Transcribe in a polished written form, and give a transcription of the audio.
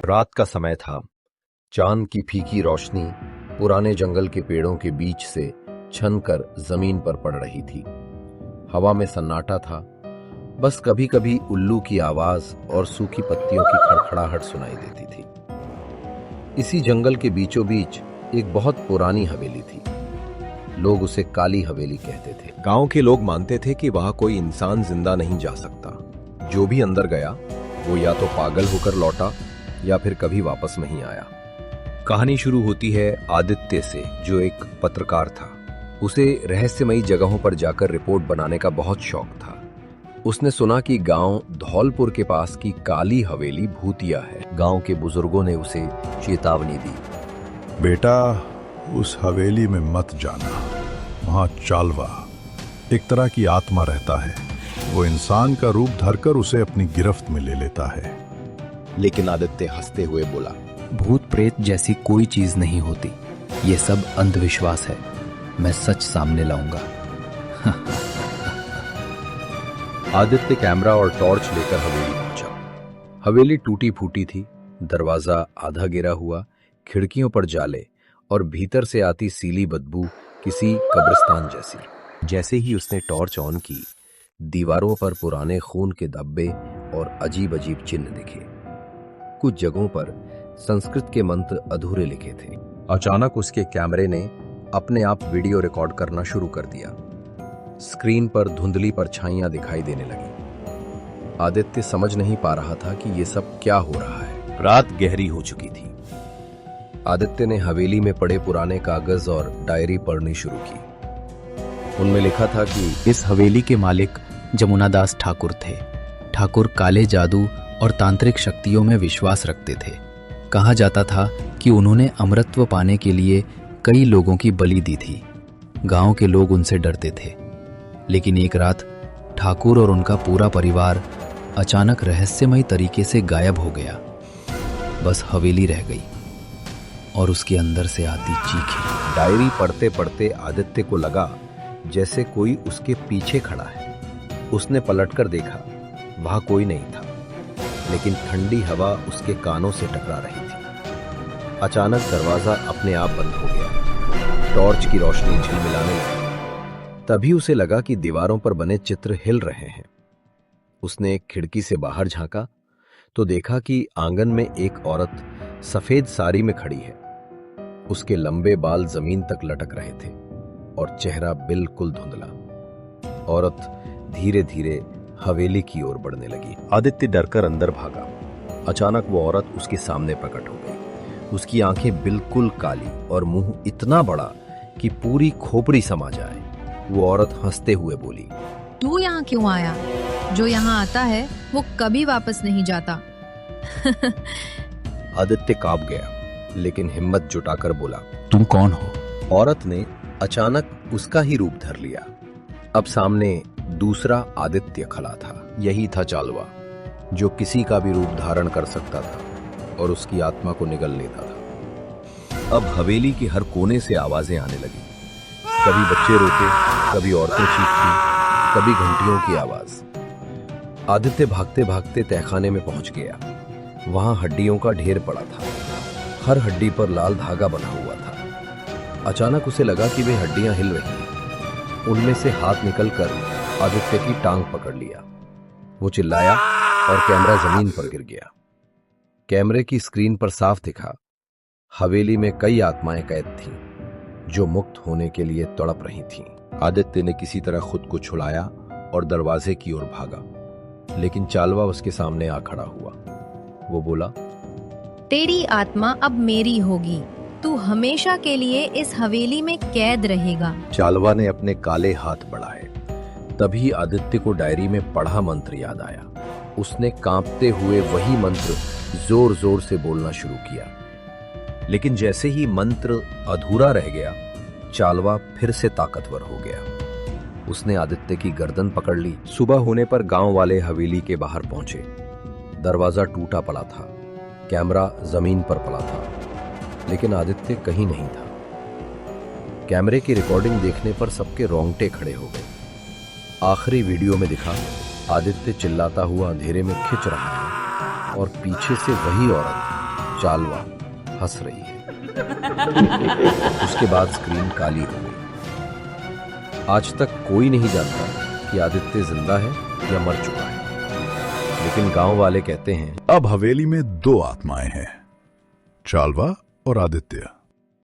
रात का समय था। चांद की फीकी रोशनी पुराने जंगल के पेड़ों के बीच से छनकर जमीन पर पड़ रही थी। हवा में सन्नाटा था, बस कभी कभी उल्लू की आवाज और सूखी पत्तियों की खड़खड़ाहट सुनाई देती थी। इसी जंगल के बीचों बीच एक बहुत पुरानी हवेली थी। लोग उसे काली हवेली कहते थे। गांव के लोग मानते थे कि वहां कोई इंसान जिंदा नहीं जा सकता। जो भी अंदर गया वो या तो पागल होकर लौटा या फिर कभी वापस नहीं आया। कहानी शुरू होती है आदित्य से, जो एक पत्रकार था। उसे रहस्यमयी जगहों पर जाकर रिपोर्ट बनाने का बहुत शौक था। उसने सुना कि गांव धौलपुर के पास की काली हवेली भूतिया है। गांव के बुजुर्गों ने उसे चेतावनी दी, बेटा उस हवेली में मत जाना। वहां चालवा, एक तरह की आत्मा रहता है। वो इंसान का रूप धरकर उसे अपनी गिरफ्त में ले लेता है। लेकिन आदित्य हंसते हुए बोला, भूत प्रेत जैसी कोई चीज नहीं होती। ये सब अंधविश्वास है। मैं सच सामने लाऊंगा। आदित्य कैमरा और टॉर्च लेकर हवेली पहुंचा। हवेली टूटी फूटी थी, दरवाजा आधा गिरा हुआ, खिड़कियों पर जाले और भीतर से आती सीली बदबू किसी कब्रिस्तान जैसी। जैसे ही उसने टॉर्च ऑन की, दीवारों पर पुराने खून के धब्बे और अजीब अजीब चिन्ह दिखे। कुछ जगहों पर संस्कृत के मंत्र अधूरे लिखे थे। अचानक उसके कैमरे ने अपने आप वीडियो रिकॉर्ड करना शुरू कर दिया। स्क्रीन पर धुंधली परछाइयां दिखाई देने लगी। आदित्य समझ नहीं पा रहा था कि ये सब क्या हो रहा है। रात गहरी हो चुकी थी। आदित्य ने हवेली में पड़े पुराने कागज और डायरी पढ़नी शुरू की। उनमें लिखा था कि इस हवेली के मालिक जमुनादास ठाकुर थे। ठाकुर काले जादू और तांत्रिक शक्तियों में विश्वास रखते थे। कहा जाता था कि उन्होंने अमरत्व पाने के लिए कई लोगों की बलि दी थी। गांव के लोग उनसे डरते थे। लेकिन एक रात ठाकुर और उनका पूरा परिवार अचानक रहस्यमयी तरीके से गायब हो गया। बस हवेली रह गई और उसके अंदर से आती चीखें। डायरी पढ़ते पढ़ते आदित्य को लगा जैसे कोई उसके पीछे खड़ा है। उसने पलटकर देखा, वहां कोई नहीं था, लेकिन ठंडी हवा उसके कानों से टकरा रही थी। अचानक दरवाजा अपने आप बंद हो गया। टॉर्च की रोशनी झिलमिलाने लगी। तभी उसे लगा कि दीवारों पर बने चित्र हिल रहे हैं। उसने एक खिड़की से बाहर झांका तो देखा कि आंगन में एक औरत सफेद साड़ी में खड़ी है। उसके लंबे बाल जमीन तक लटक रहे थे और चेहरा बिल्कुल धुंधला। औरत धीरे धीरे हवेली की ओर बढ़ने लगी। आदित्य डरकर अंदर भागा। अचानक वो औरत उसके सामने प्रकट हो गई। उसकी आंखें बिल्कुल काली और मुंह इतना बड़ा कि पूरी खोपड़ी समा जाए। वो औरत हंसते हुए बोली, तू यहाँ क्यों आया? जो यहाँ आता है वो कभी वापस नहीं जाता। आदित्य कांप गया, लेकिन हिम्मत जुटाकर बोला, तुम कौन हो? औरत ने अचानक उसका ही रूप धर लिया। अब सामने दूसरा आदित्य खड़ा था। यही था चालवा, जो किसी का भी रूप धारण कर सकता था और उसकी आत्मा को निगल लेता था। अब हवेली के हर कोने से आवाजें आने लगी। कभी बच्चे रोते, कभी औरतें चीखती, कभी घंटियों की आवाज। आदित्य भागते भागते तहखाने में पहुंच गया। वहां हड्डियों का ढेर पड़ा था। हर हड्डी पर लाल धागा बना हुआ था। अचानक उसे लगा कि वे हड्डियां हिल रही हैं। उनमें से हाथ निकलकर आदित्य की टांग पकड़ लिया। वो चिल्लाया और कैमरा जमीन पर गिर गया। कैमरे की स्क्रीन पर साफ दिखा, हवेली में कई आत्माएं कैद थीं, जो मुक्त होने के लिए तड़प रही थीं। आदित्य ने किसी तरह खुद को छुड़ाया और दरवाजे की ओर भागा, लेकिन चालवा उसके सामने आ खड़ा हुआ। वो बोला, तेरी आत्मा अब मेरी होगी। तू हमेशा के लिए इस हवेली में कैद रहेगा। चालवा ने अपने काले हाथ बढ़ाए। तभी आदित्य को डायरी में पढ़ा मंत्र याद आया। उसने कांपते हुए वही मंत्र जोर जोर से बोलना शुरू किया। लेकिन जैसे ही मंत्र अधूरा रह गया, चालवा फिर से ताकतवर हो गया। उसने आदित्य की गर्दन पकड़ ली। सुबह होने पर गांव वाले हवेली के बाहर पहुंचे। दरवाजा टूटा पड़ा था, कैमरा जमीन पर पड़ा था, लेकिन आदित्य कहीं नहीं था। कैमरे की रिकॉर्डिंग देखने पर सबके रोंगटे खड़े हो गए। आखिरी वीडियो में दिखा, आदित्य चिल्लाता हुआ अंधेरे में खिंच रहा है और पीछे से वही औरत चालवा हंस रही है। उसके बाद स्क्रीन काली हो गई। आज तक कोई नहीं जानता कि आदित्य जिंदा है या मर चुका है, लेकिन गांव वाले कहते हैं अब हवेली में दो आत्माएं हैं, चालवा और आदित्य।